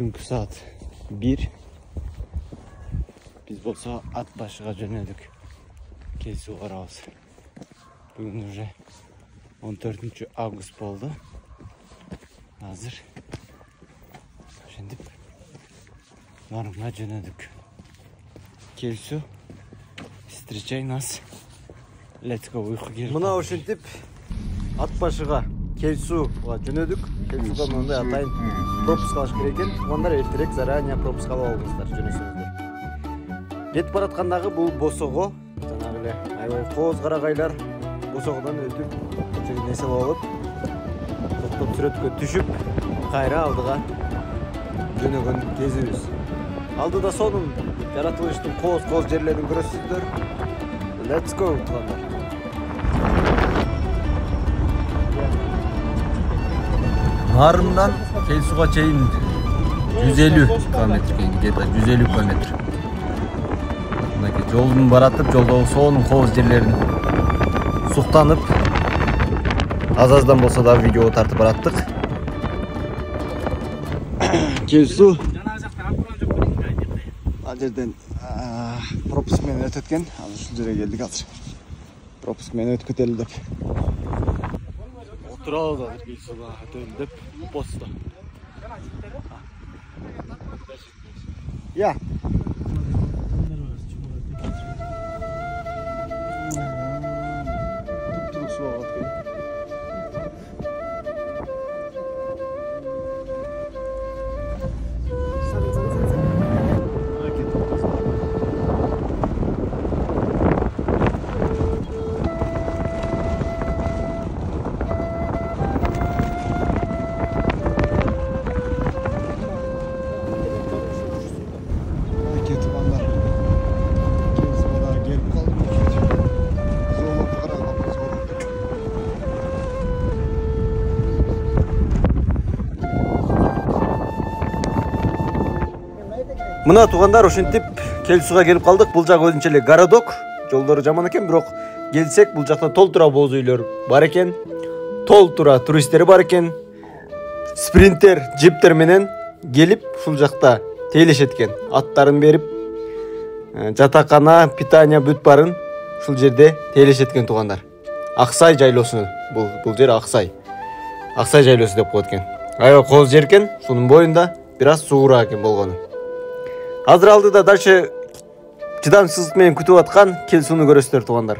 Түнкү saat 1. Biz bolsa at başıga jönödük. Келсүү карабыз. Бүгүн уже 14 август болду. Азыр ошентип нарынга жөнөдүк. Келсүү. Встречай нас. Let's go, уйку келип. Мына ошентип ат башыга Келсүүга жөнөдүк. Келсүүга мындай атайын пропуск алыш керек экен. Тугандар эртерээк заранее пропуск алып алыңыздар, жөнөсөңүздөр. Кетип бараткандагы бул Босого, жанагы эле аябай кооз карагайлар Босогодон өтүп, жерин эсеп алып, токтоп сүрөткө түшүп, кайра алдыга жөнөгөн кезибиз. Алдыда сонун жаратылыштын кооз жерлерин көрөсүздөр. Let's go, тугандар. Нарымдан Келсүүга чейин 150 км экен, где-то 150 км. Мынакей жолдун баратып, жолдогу сонун кооз жерлерин суктанып, аз-аздан болсо да видео тартып бараттык. Келсүү ал жерден пропуск менен өтөт экен. Азыр ушул жерге келдик азыр. Пропуск менен өткөтөлү деп. Отурабыз азыр Келсүүга өтөлү деп постто. Я. Мына тугандар ошентип Келсүүга келип калдык. Бул жак өзүнчө эле городок. Жолдору жаман экен, бирок келсек бул жакта толтура боз үйлөр бар экен. Толтура туристтер бар экен. Спринтер, джиптер менен келип ушул жакта тейлешет экен. Аттарын берип, жатакана, питание бүт барын ушул жерде тейлешет экен тугандар. Аксай жайлоосу бул жер Аксай. Аксай жайлоосу деп коет экен. Аябай кооз жер экен. Шунун боюнда бир аз суураак экен болгону. Азыр алдыда дальше чыдамсыздык менен күтүп аткан Келсүүнү көрөсүздөр тугандар.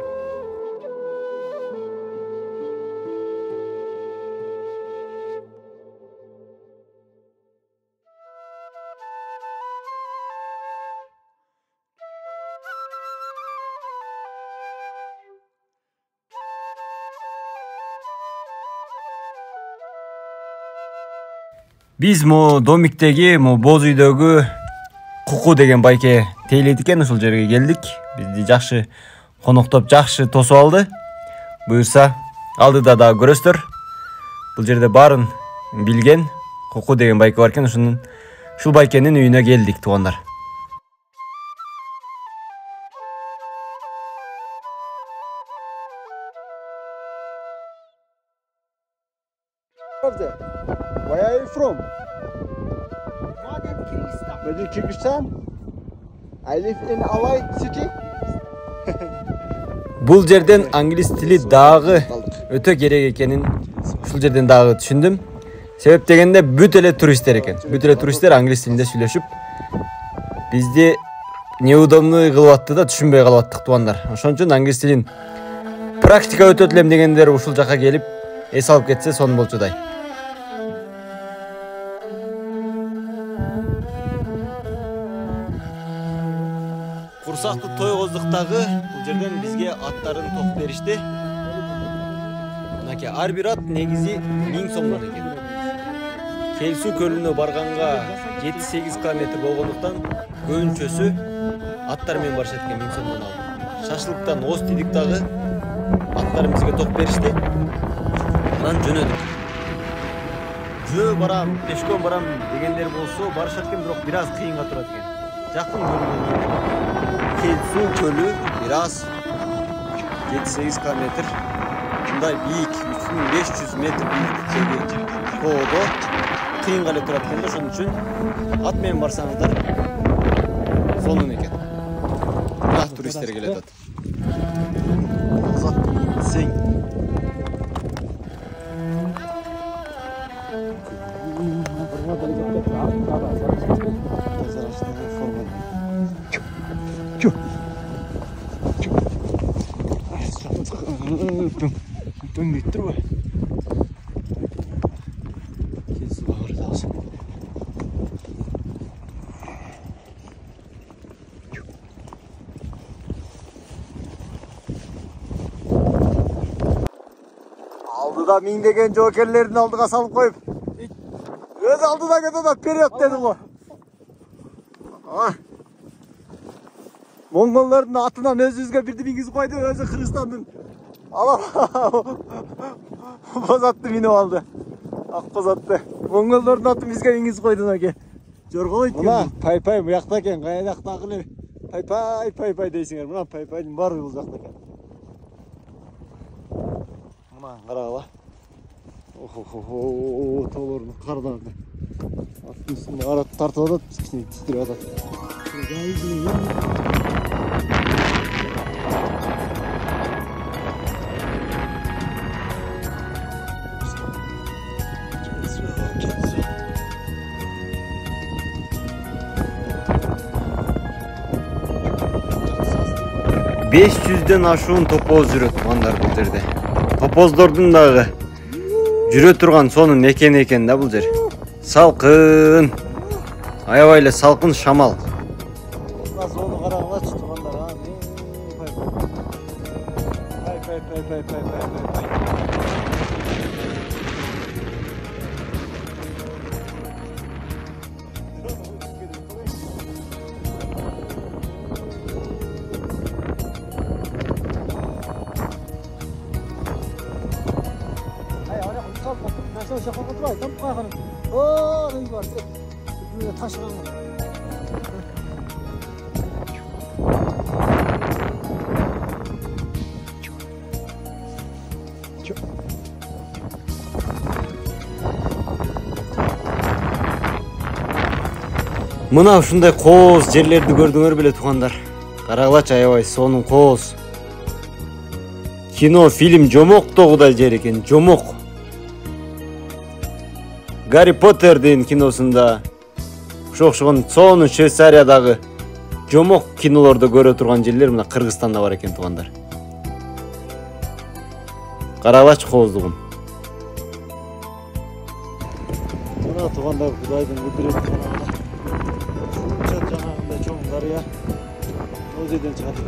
Биз домиктеги, боз үйдөгү Куку деген байке тейлейт экен, ушул жерге келдик. Бизди жакшы коноктоп, жакшы тосуп алды. Буюрса, алдыда да көрөсүздөр. Бул жерде баарын билген Куку деген байке бар экен, ушул байкенин үйүнө келдик тугандар. Where are you from? Kyrgyzstan. I live in Alay city. Бул жерден англис тили дагы өтө керек экенин ушул жерден дагы түшүндүм. Себеп дегенде бүт эле туристтер экен. Бүт эле туристтер англис тилинде сүйлөшүп, бизди неудобный кылып атты да, түшүнбөй калып аттык тугандар. Ошон үчүн англис тилин практика өтөт элем дегендер ушул жака келип эс алып кетсе сонун болчудай. Курсакты тойгоздуктагы бул жерден бизге аттарын ток беришти. Мынакей ар бир ат негизи 1000 сомдон экен. Келсүү көлүнө барганга 7-8 км болгондуктан көбүнчөсү аттар менен барышат экен 1000 сомдон алып. Шашлыктан оз тидик дагы аттарын бизге ток беришти. Анан жөнөдүк. Жөө барам, пешком барам дегендер болсо барышат экен, бирок бир аз кыйынга турат экен. Жакын көрүнгөн Келсүү көлү бир аз 7-8 км. Мындай бийик, 3500 метр бийиктиктеги тоодо кыйынга эле турат экен да, ошон үчүн ат менен барсаңыздар сонун экен. Мына туристтер келет атат. Сең. Дөңгейіп тұр ғой. Кезуға қарады осы. Алдыда миңдеген жокерлердің алдыға салып қойып. Өз алдыда кетеді да период деді ғой. Монголдардың атынан өзімізге бірді миңгізіп қойды, өзі Қырғызстанның. Боз атты миніп алды. Ақ боз атты. Монголдардың атын бізге миңгізіп қойды әке. Жорғалайды. Мына пай-пай бұл жақта екен. Қай жақта ақылы. Пай-пай дейсіңер. Мына пай-пайдың бар бұл жақта екен. Мына қарағала. Таулардың қардан. Аттың үстінде қарат тартып атады, біз кішіне тістіріп атады. Beş yüzden aşığın topoz жүрөт туғандар бұл жерде. Топоздордың дағы жүрө тұрған соның мекені екен да бұл жер. Салқын. Аябайлы салқын шамал. Соны қараңызшы туғандар. Пай. Мына ушундай кооз жерлерди көрдүңөр беле туғандар. Карагылачы аябай сонун кооз. Кино, фильм Жомоктогудай жер экен, Жомок. Гарри Поттердин киносунда окшогон сонун Швейцариядагы Жомок кинолордо көрө турган жерлер мына Кыргызстанда бар экен туғандар. Карагылачы кооздугун. Мына туғандар Кудайдын кудурети. Жаңағындай чоң дария ол жерден шығады екен.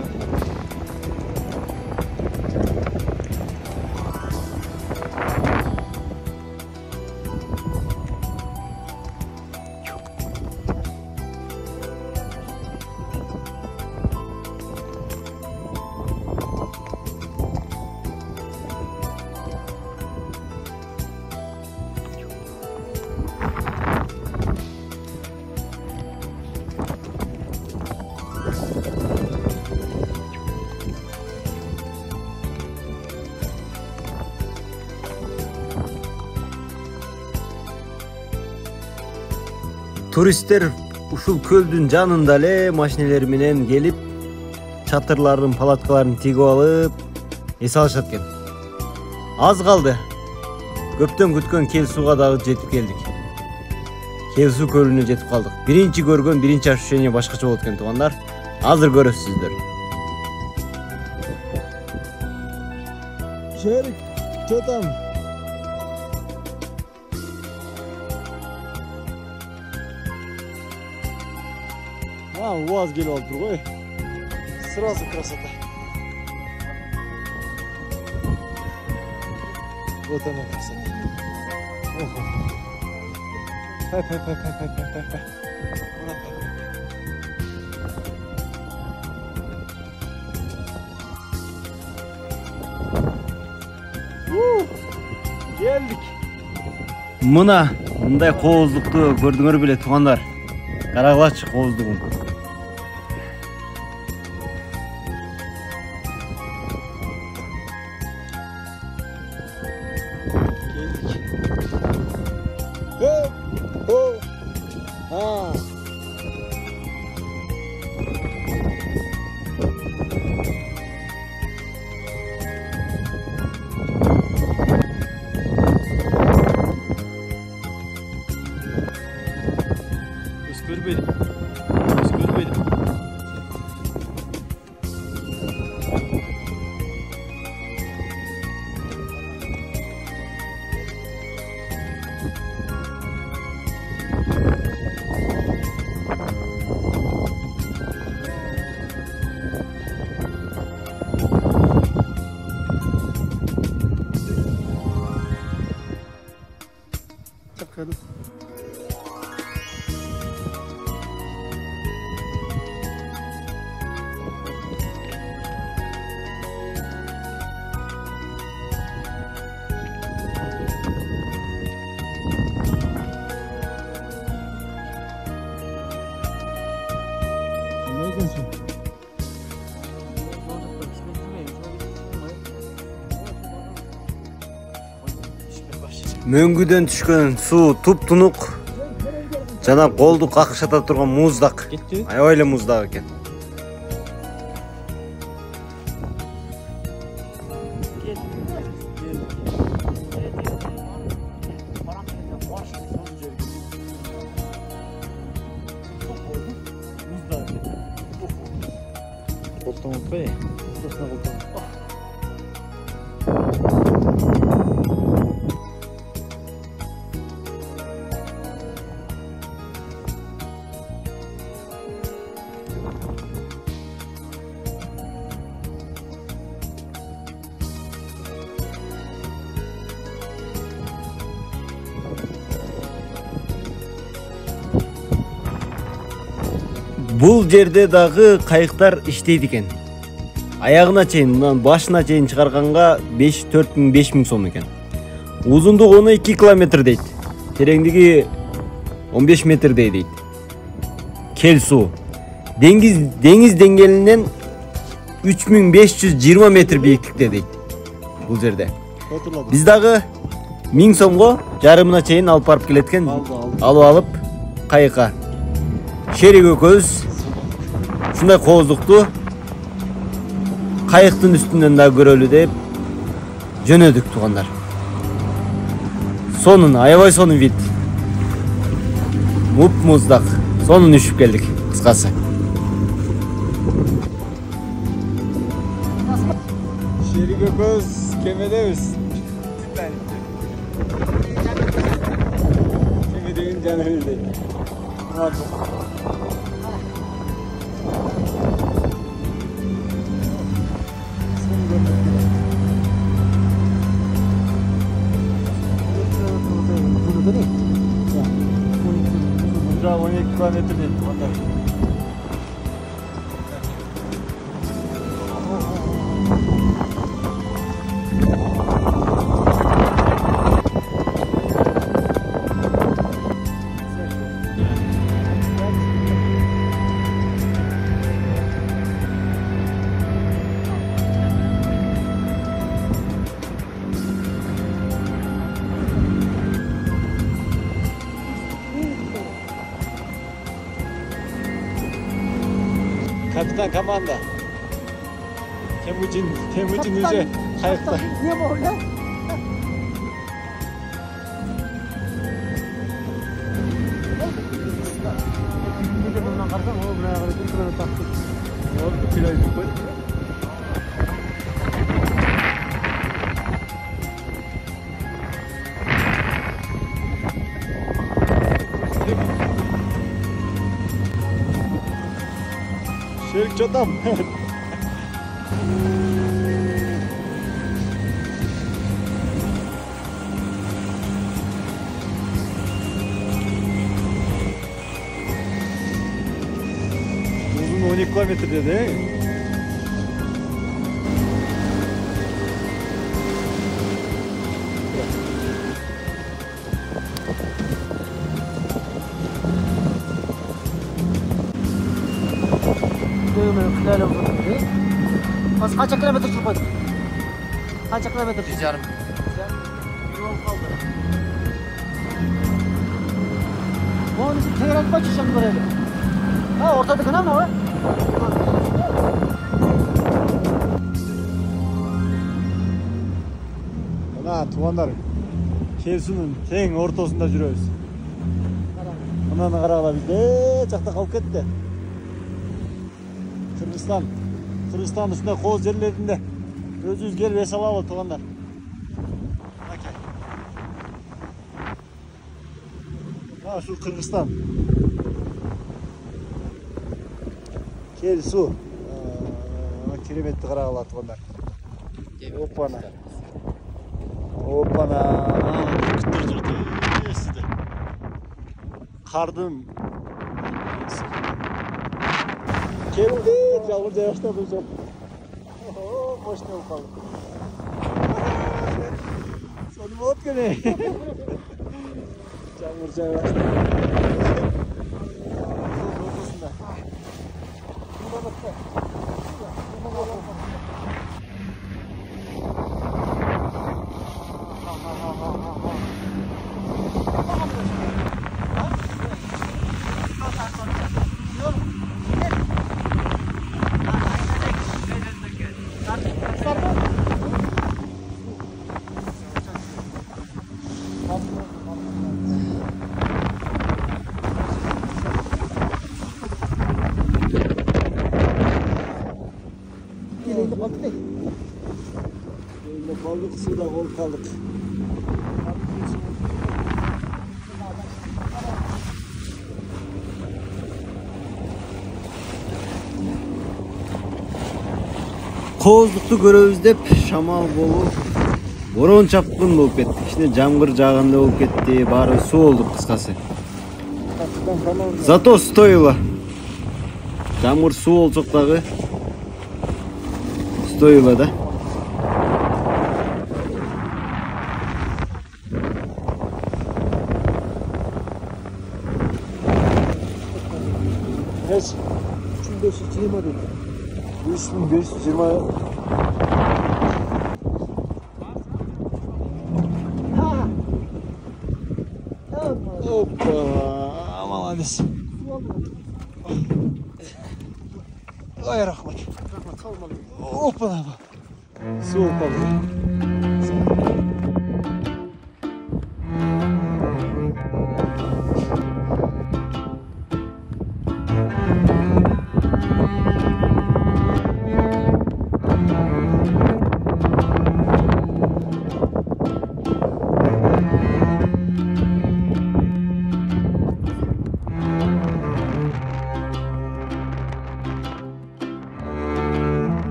Туристтер ушул көлдүн жанында эле машинелер менен келип, чатырларын, палаткаларын тигип алып, эс алышат экен. Аз калды. Көптөн күткөн Келсууга дагы жетип келдик. Келсуу көлүнө жетип калдык. Биринчи көргөн, биринчи ощущение башкача болот экен тугандар. Азыр көрөсүздөр. Шерик, что там? УАЗ келіп алып тұр ғой. Сразу красота. Вот она красота. Пай. Geldik. Мына мындай кооздукту көрдүңөр беле тугандар. Карагылачы кооздугун. Ha. Görmedim. Görmedim. Çakırdım. Ne diyorsun? Мөңгүдөн түшкөн суу туп-тунук жана колду какшата турган муздак. Аябай эле муздак экен. Бул жерде дагы кайыктар иштейт экен. Аягына чейин, мындан башына чейин чыгарганга 4.000-5.000 сом экен. Узундугу 12 километр дейт. Тереңдиги 15 метрдей дейт. Кел суу. Деңиз деңгээлинен 3520 метр бийиктикте дейт. Бул жерде. Биз дагы 1000 сомго жарымына чейин алып барып келеткен. Алып кайыкка. Шерик экөөбүз ушундай кооздукту кайыктын үстүнөн да көрөлү деп жөнөдүк туугандар. Сонун, аябай сонун вид. Муздак. Сонун үшүп келдик, кыскасы. Шерик экөөбүз кемедебиз. Кемедегин жаныбыз. Burada 12 kilometre değil. Kapitan komanda. Temujin уже kayıkta. Niye böyle? Bir de bundan karşıdan o buraya kadar bir kilometre taktık. Oğlum bu kiloyu koy. Şerik çatam. Uzun 12 kilometre dedi. Kaç kilometre çıkmadık? Kaç kilometre? 100 yarım. Yol kaldı. Bu an için tekrar koç işin buraya. Ha ortada kanal mı var? Ana tuğanlar Kelsu'nun teң ортосunda жүрөбүz. Ананы карагыла бизде жакта калып кетти. Кыргызстан ушундай кооз жерлеринде өзүбүз келип эс алалы туугандар. Şu Kırgızstan. Kelsu. Keremetli karağılar tuğanlar. Hoppana. Hoppana. Kıttır durdu. Size. Kardın. Keldi. Yağmur yağışta duracağım. Boş ne bakalım. Sonu mu ot gene? Yağmur yağışta. Ortasında. Kaldık suda kol kaldık. Кооздукту көрөбүз деп шамал болуп, борон чапкын болуп кеттик. Ичине жамгыр жаагандай болуп кетти, баары суу болдук кыскасы. Зато стоило. Жамгыр суу болсок дагы стоило да. Kaç? 3520 dedi. 3520. Hoppa. Aman hadi. Ay rahmet. Rahmet kalmadı. Hoppa. Soğuk kaldı.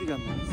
gelmemiz.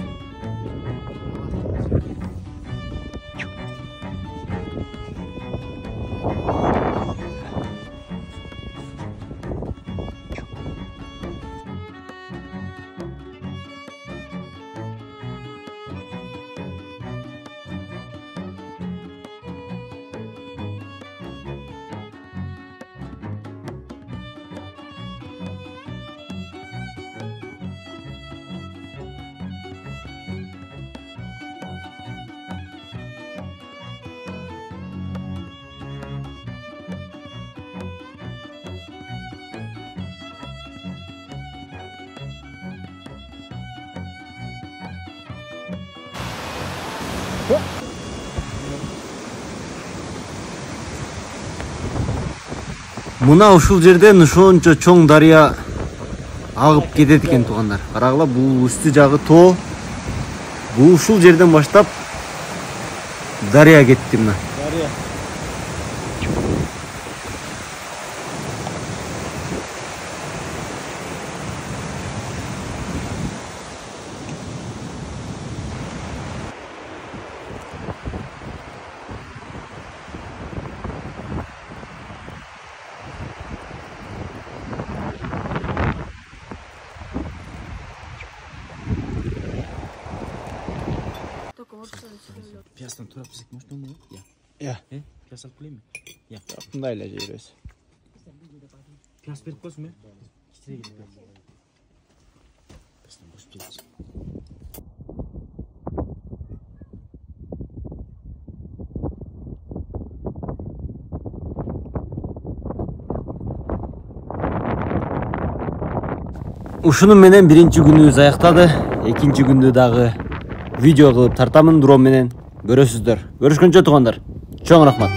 Мына ушул жерден ошончо чоң дарыя агып кетет экен туугандар. Карагыла, бул үстү жагы тоо. Бул ушул жерден баштап дарыя кетти мына. Дария. Piyasdan turap bizik можно mu? Ya. Ya. Piyas alıp bileyim mi? Ya. Bundayla жүрөбүз. Piyas berip koysun mu? İçine gidip piyas. Piyasdan boş piyas. Ушунун менен биринчи күнүбүз аяктады. Экинчи күндү дагы видео кылып тартамын дрон менен. Көрөсүздөр. Көрүшкөнчө туугандар. Чоң рахмат.